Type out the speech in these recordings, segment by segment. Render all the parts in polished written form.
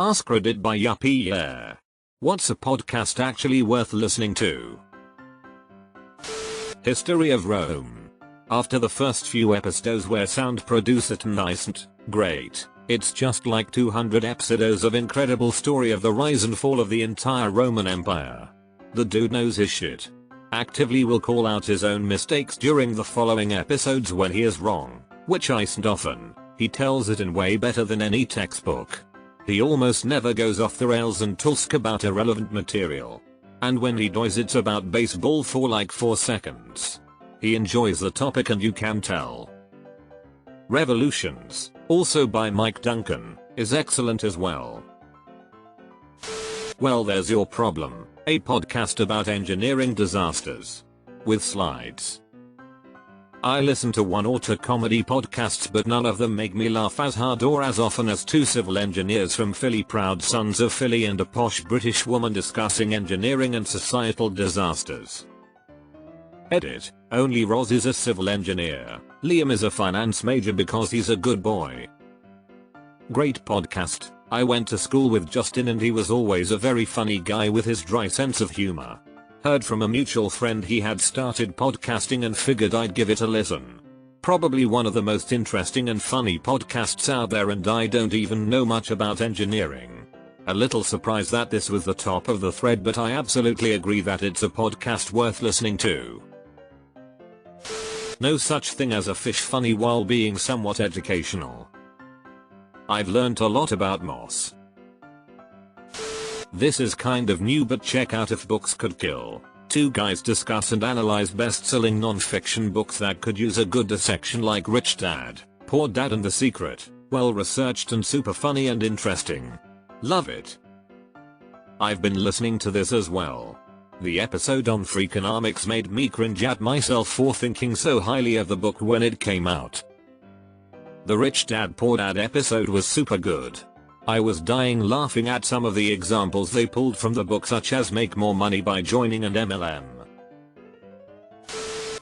AskReddit by Yuppie Yeah. What's a podcast actually worth listening to? History of Rome. After the first few episodes where sound produced it nicent, great, it's just like 200 episodes of incredible story of the rise and fall of the entire Roman Empire. The dude knows his shit. Actively will call out his own mistakes during the following episodes when he is wrong, which isn't often. He tells it in way better than any textbook. He almost never goes off the rails and talks about irrelevant material. And when he does, it's about baseball for like 4 seconds. He enjoys the topic and you can tell. Revolutions, also by Mike Duncan, is excellent as well. Well, there's your problem, a podcast about engineering disasters. With slides. I listen to one or two comedy podcasts, but none of them make me laugh as hard or as often as two civil engineers from Philly, proud sons of Philly, and a posh British woman discussing engineering and societal disasters. Edit. Only Roz is a civil engineer. Liam is a finance major because he's a good boy. Great podcast. I went to school with Justin and he was always a very funny guy with his dry sense of humor. Heard from a mutual friend he had started podcasting and figured I'd give it a listen. Probably one of the most interesting and funny podcasts out there, and I don't even know much about engineering. A little surprised that this was the top of the thread, but I absolutely agree that it's a podcast worth listening to. No such thing as a fish funny while being somewhat educational. I've learned a lot about moss. This is kind of new, but check out If Books Could Kill. Two guys discuss and analyze best-selling non-fiction books that could use a good dissection, like Rich Dad, Poor Dad and The Secret. Well researched and super funny and interesting. Love it. I've been listening to this as well. The episode on Freakonomics made me cringe at myself for thinking so highly of the book when it came out. The Rich Dad Poor Dad episode was super good. I was dying laughing at some of the examples they pulled from the book, such as make more money by joining and MLM.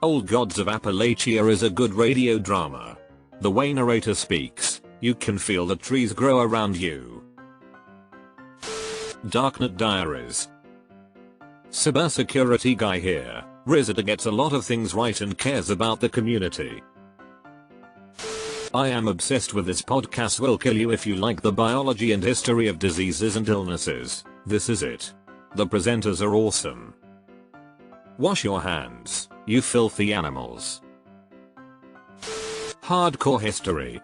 Old Gods of Appalachia is a good radio drama. The way narrator speaks, you can feel the trees grow around you. Darknet Diaries. Cybersecurity guy here. Rizita gets a lot of things right and cares about the community. I am obsessed with this podcast. Will kill you if you like the biology and history of diseases and illnesses. This is it. The presenters are awesome. Wash your hands, you filthy animals. Hardcore History.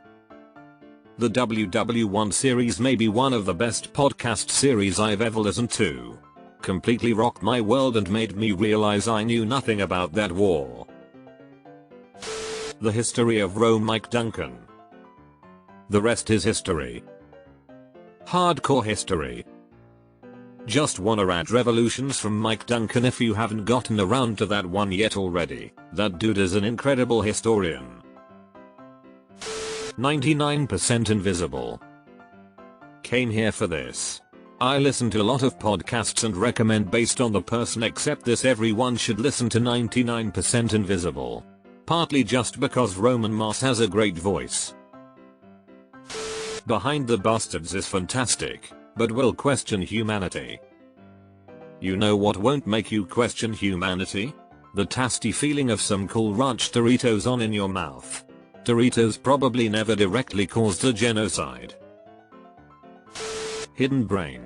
The WW1 series may be one of the best podcast series I've ever listened to. Completely rocked my world and made me realize I knew nothing about that war. The History of Rome, Mike Duncan. The rest is history. Hardcore History. Just wanna add Revolutions from Mike Duncan if you haven't gotten around to that one yet already. That dude is an incredible historian. 99% Invisible. Came here for this. I listen to a lot of podcasts and recommend based on the person, except this everyone should listen to 99% Invisible. Partly just because Roman Mars has a great voice. Behind the Bastards is fantastic, but will question humanity. You know what won't make you question humanity? The tasty feeling of some cool ranch Doritos on in your mouth. Doritos probably never directly caused a genocide. Hidden Brain.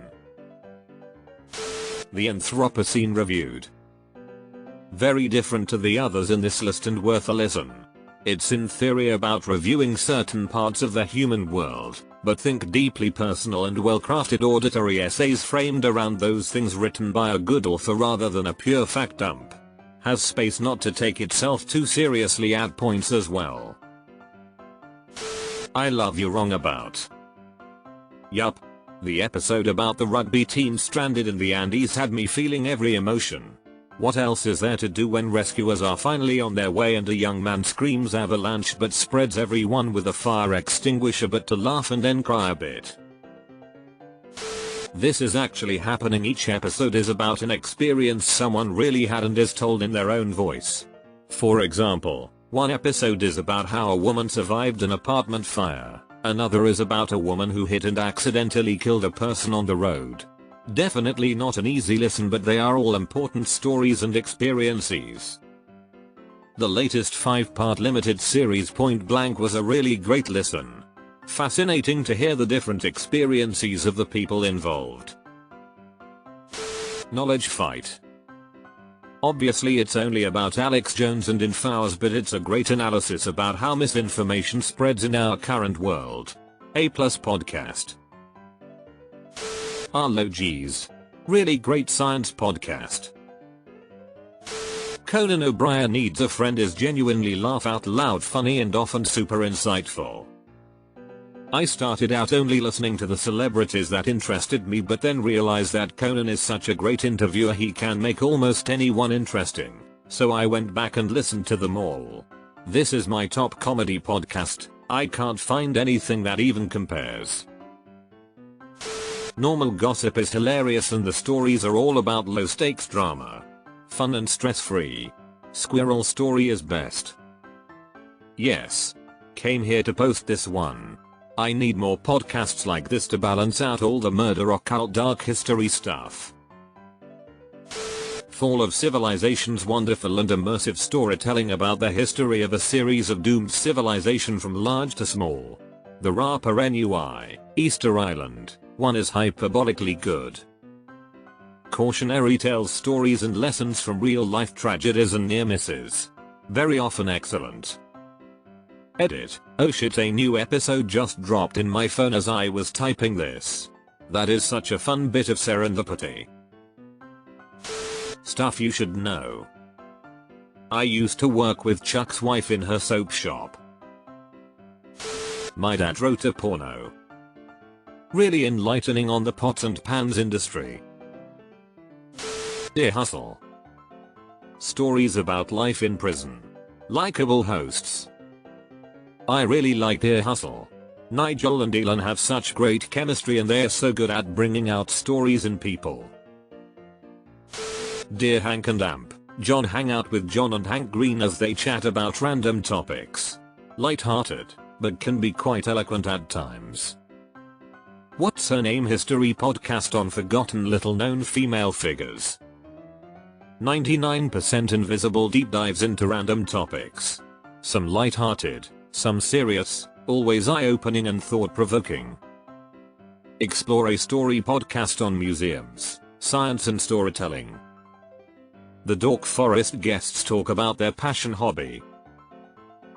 The Anthropocene Reviewed. Very different to the others in this list and worth a listen. It's in theory about reviewing certain parts of the human world, but think deeply personal and well-crafted auditory essays framed around those things, written by a good author rather than a pure fact dump. Has space not to take itself too seriously at points as well. I Love You Wrong About. Yup. The episode about the rugby team stranded in the Andes had me feeling every emotion. What else is there to do when rescuers are finally on their way and a young man screams avalanche but spreads everyone with a fire extinguisher, but to laugh and then cry a bit. This is actually happening. Each episode is about an experience someone really had and is told in their own voice. For example, one episode is about how a woman survived an apartment fire. Another is about a woman who hit and accidentally killed a person on the road. Definitely not an easy listen, but they are all important stories and experiences. The latest 5-part limited series Point Blank was a really great listen. Fascinating to hear the different experiences of the people involved. Knowledge Fight. Obviously it's only about Alex Jones and infowers, but it's a great analysis about how misinformation spreads in our current world. A+ podcast. Geez. Really great science podcast. Conan O'Brien Needs a Friend is genuinely laugh out loud funny and often super insightful. I started out only listening to the celebrities that interested me, but then realized that Conan is such a great interviewer, he can make almost anyone interesting, so I went back and listened to them all. This is my top comedy podcast. I can't find anything that even compares. Normal Gossip is hilarious and the stories are all about low stakes drama. Fun and stress free. Squirrel Story is best. Yes. Came here to post this one. I need more podcasts like this to balance out all the murder occult dark history stuff. Fall of Civilizations, wonderful and immersive storytelling about the history of a series of doomed civilization from large to small. The Rapa Nui, Easter Island, one is hyperbolically good. Cautionary tales stories and lessons from real life tragedies and near misses. Very often excellent. Edit. Oh shit, a new episode just dropped in my phone as I was typing this. That is such a fun bit of serendipity. Stuff you should know. I used to work with Chuck's wife in her soap shop. My dad wrote a porno. Really enlightening on the pots and pans industry. Dear Hustle. Stories about life in prison. Likeable hosts. I really like Dear Hustle. Nigel and Elon have such great chemistry and they're so good at bringing out stories in people. Dear Hank and Amp. John hang out with John and Hank Green as they chat about random topics. Light-hearted, but can be quite eloquent at times. What's Her Name History podcast on forgotten little known female figures. 99% invisible deep dives into random topics. Some light-hearted, some serious, always eye-opening and thought-provoking. Explore a Story podcast on museums, science and storytelling. The Dork Forest guests talk about their passion hobby.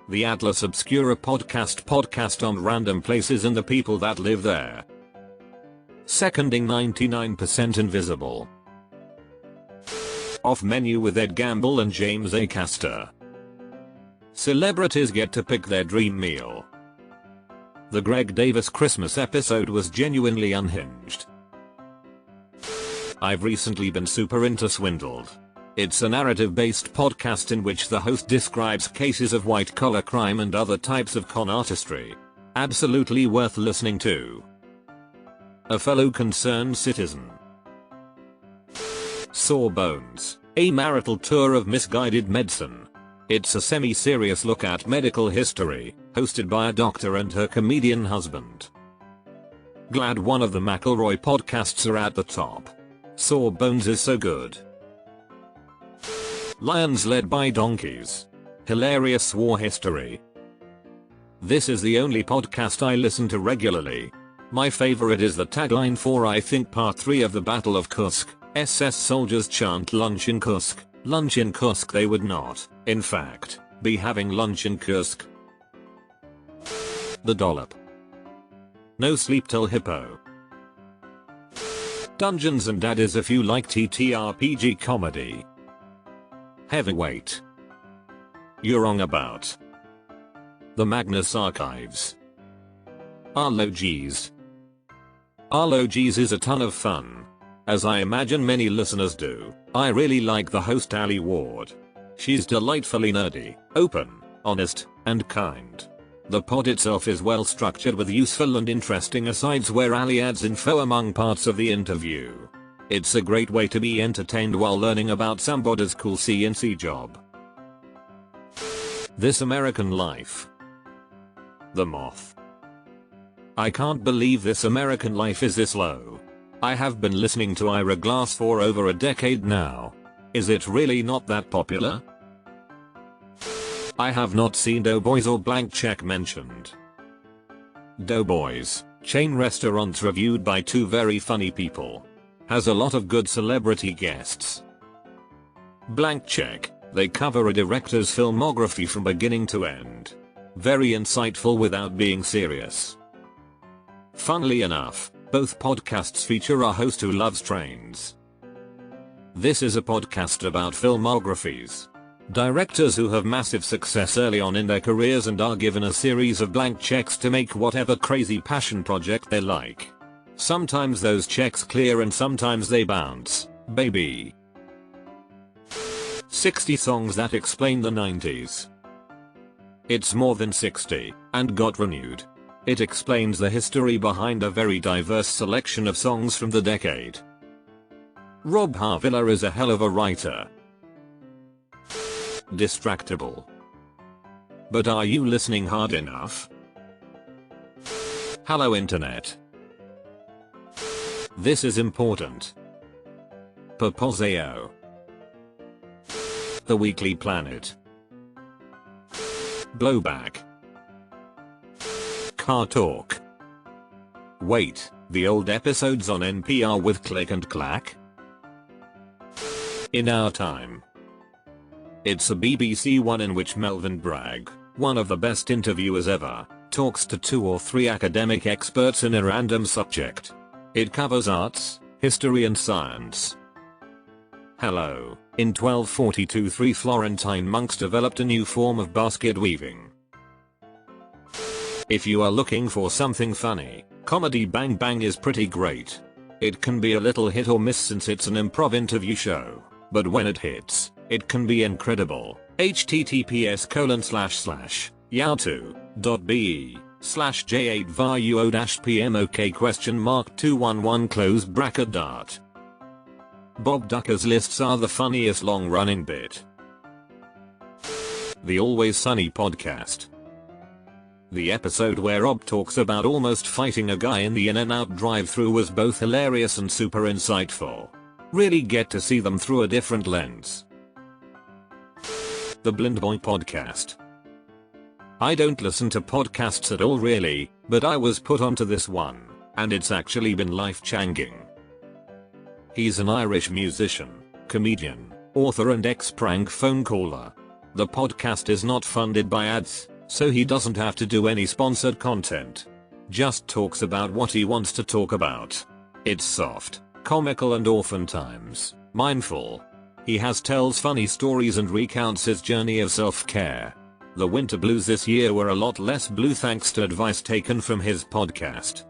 The Atlas Obscura podcast on random places and the people that live there. Seconding 99% invisible. Off Menu with Ed Gamble and James Acaster. Celebrities get to pick their dream meal. The Greg Davis Christmas episode was genuinely unhinged. I've recently been super into Swindled. It's a narrative-based podcast in which the host describes cases of white-collar crime and other types of con artistry. Absolutely worth listening to. A fellow concerned citizen. Sore Bones, a marital tour of misguided medicine. It's a semi-serious look at medical history, hosted by a doctor and her comedian husband. Glad one of the McElroy podcasts are at the top. Sore Bones is so good. Lions Led by Donkeys. Hilarious war history. This is the only podcast I listen to regularly. My favorite is the tagline for I think part 3 of the Battle of Kursk. SS soldiers chant lunch in Kursk. Lunch in Kursk. They would not, in fact, be having lunch in Kursk. The Dollop. No Sleep Till Hippo. Dungeons and Daddies if you like TTRPG comedy. Heavyweight. You're wrong about. The Magnus Archives. Arlogies. Arlogies is a ton of fun. As I imagine many listeners do, I really like the host Ali Ward. She's delightfully nerdy, open, honest, and kind. The pod itself is well structured with useful and interesting asides where Ali adds info among parts of the interview. It's a great way to be entertained while learning about somebody's cool CNC job. This American Life. The Moth. I can't believe this American life is this low. I have been listening to Ira Glass for over a decade now. Is it really not that popular? I have not seen Doughboys or Blank Check mentioned. Doughboys, chain restaurants reviewed by two very funny people. Has a lot of good celebrity guests. Blank Check, they cover a director's filmography from beginning to end. Very insightful without being serious. Funnily enough, both podcasts feature a host who loves trains. This is a podcast about filmographies. Directors who have massive success early on in their careers and are given a series of blank checks to make whatever crazy passion project they like. Sometimes those checks clear and sometimes they bounce, baby. 60 songs that explain the 90s. It's more than 60, and got renewed. It explains the history behind a very diverse selection of songs from the decade. Rob Harvilla is a hell of a writer. Distractible. But are you listening hard enough? Hello Internet. This is important. Purposeo. The Weekly Planet. Blowback. Car Talk. Wait, the old episodes on NPR with Click and Clack? In Our Time. It's a BBC one in which Melvin Bragg, one of the best interviewers ever, talks to 2 or 3 academic experts in a random subject. It covers arts, history and science. Hello, in 1242 3 Florentine monks developed a new form of basket weaving. If you are looking for something funny, Comedy Bang Bang is pretty great. It can be a little hit or miss since it's an improv interview show, but when it hits, it can be incredible. https://yahoo.be/j8varuo-pmok?211 Bob Ducker's lists are the funniest long-running bit. The Always Sunny Podcast. The episode where Rob talks about almost fighting a guy in the In-N-Out drive-thru was both hilarious and super insightful. Really get to see them through a different lens. The Blind Boy Podcast. I don't listen to podcasts at all really, but I was put onto this one, and it's actually been life-changing. He's an Irish musician, comedian, author and ex-prank phone caller. The podcast is not funded by ads, so he doesn't have to do any sponsored content. Just talks about what he wants to talk about. It's soft, comical and oftentimes mindful. He tells funny stories and recounts his journey of self-care. The winter blues this year were a lot less blue thanks to advice taken from his podcast.